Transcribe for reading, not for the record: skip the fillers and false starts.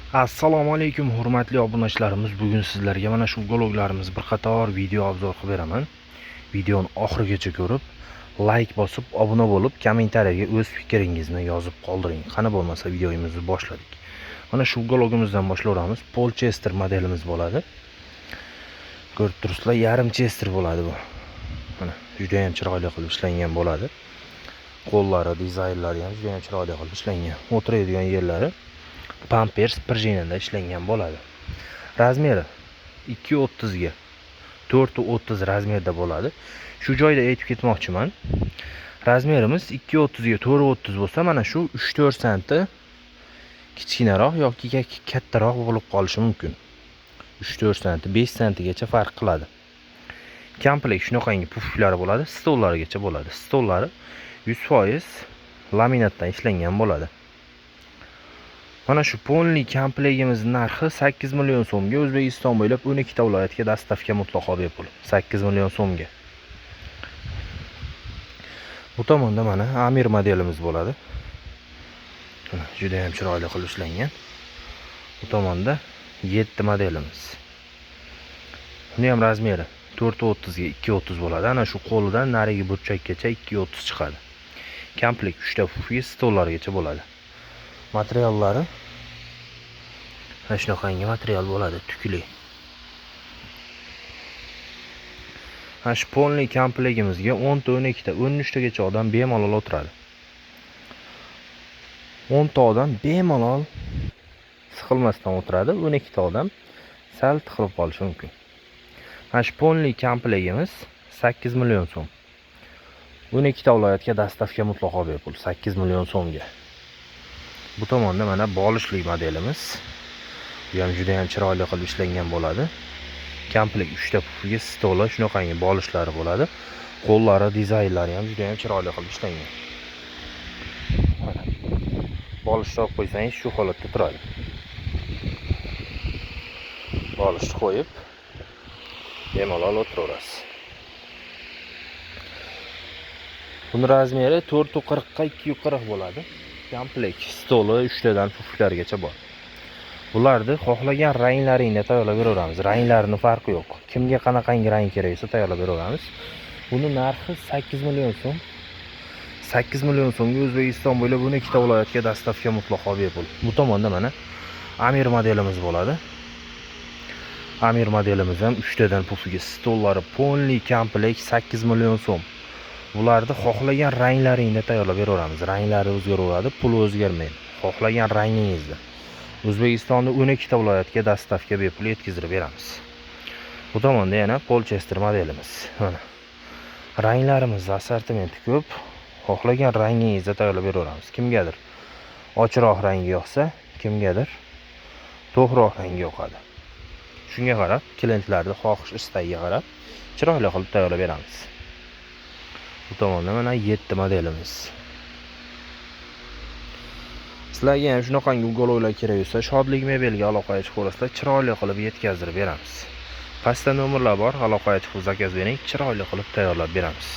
Assalomu alaykum hurmatli obunachilarimiz. Bugun sizlarga mana shu gologlarimiz bir qator video obzor qilib beraman. Videoni oxirigacha ko'rib, like bosib, obuna bo'lib, kommentariyaga o'z fikringizni yozib qoldiring. Qani bo'lmasa videomizni boshladik. Mana shu gologimizdan boshlayveramiz. Polchester modelimiz bo'ladi. Ko'rib turibsizlar, yarim chester bo'ladi bu. Mana juda ham chiroyli qilib ishlangan bo'ladi. Qo'llari, dizaynlari ham juda ham chiroyli qilib ishlangan. O'tiradigan yerlari Pampers prijinida ishlangan bo'ladi. Razmeri 2.30 ga 4.30 razmerda bo'ladi. Shu joyda aytib ketmoqchiman. Razmerimiz 2.30 ga 4.30 bo'lsa, mana shu 3-4 sm kichkinaroq yoki kattaroq bo'lib qolishi mumkin. 3-4 sm, 5 sm gacha farq qiladi. Komplekt shunaqangi puflari bo'ladi, stollarigacha bo'ladi. Stollari 100% laminatdan ishlangan bo'ladi. Mana shu polni komplegtimiz narxi 8 million so'mga, O'zbekiston bo'ylab 12 ta viloyatga dastavka mutlaqo bepul. 8 million so'mga. Bu tomonda mana Amir modelimiz bo'ladi. Juda ham chiroyli qilib ishlangan. Bu tomonda 7 modelimiz. Buni ham razmeri 4.30 ga 2.30 bo'ladi. Ana shu qo'lidan narigi burchakgacha 2.30 chiqadi. Komplekt 3 ta pufli stollargacha bo'ladi. Materiallari mana shunaqangi material bo'ladi, tukli. Mana shu polni komplegtimizga 10 ta, 12 ta, 13 tagacha odam bemalol o'tiradi. 10 ta odam bemalol siqilmasdan o'tiradi, 12 ta odam sal tiqilib qolishi mumkin. Mana shu polni komplegtimiz 8 million so'm. 12 ta viloyatga dastavka mutlaqo bepul, 8 million so'mga. Bu tomonda mana bolishli modelimiz. Bu ham juda ham chiroyli qilib ishlangan bo'ladi. Komplekt 3 ta pufli stola, shunaqangi bolishlari bo'ladi. Qo'llari, dizaynlari ham juda ham chiroyli qilib ishlangan. Mana bolish olib qo'ysangiz shu holatda turadi. Bolishni qo'yib bemalol o'tiraverasiz. Buni razmeri 4.40 ga 2.40 bo'ladi. Komplekt stoli 3 tadan puflargacha bor. Bularni xohlagan ranglaringda tayyorlab beraveramiz. Ranglarini farqi yo'q. Kimga qanaqangi rang kerak bo'lsa tayyorlab beraveramiz. Buni narxi 8 million so'm. 8 million so'mga O'zbekiston bo'ylab 12 ta viloyatga dastavka mutlaqo bepul. Bu tomonda mana Amir modelimiz bo'ladi. Amir modelimiz ham 3 tadan pufli stollari, polni komplekt 8 million so'm. Bularni xohlagan ranglaringda tayyorlab beraveramiz. Ranglari o'zgaraveradi, puli o'zgarmaydi. Xohlagan rangingizda O'zbekistonda 12 ta viloyatga dastavka bepul yetkazib beramiz. Bu tomonda yana Polchester modelimiz. Mana ranglarimiz assortimenti ko'p. Xohlagan rangingizda tayyorlab beraveramiz. Kimgadir ochiqroq rangi yoqsa, kimgadir to'g'roq rangi yoqadi. Shunga qarab, klientlarning xohish istagiga qarab chiroyli qilib tayyorlab beramiz. Bu tomonda mana 7 modelimiz. Sizlarga ham shunaqangi uголовlar kerak bo'lsa, Shodlik mebelga aloqaga chiqaverasizlar, chiroyli qilib yetkazib beramiz. Pastda nomerlar bor, aloqaga chiqib zakaz bering, chiroyli qilib tayyorlab beramiz.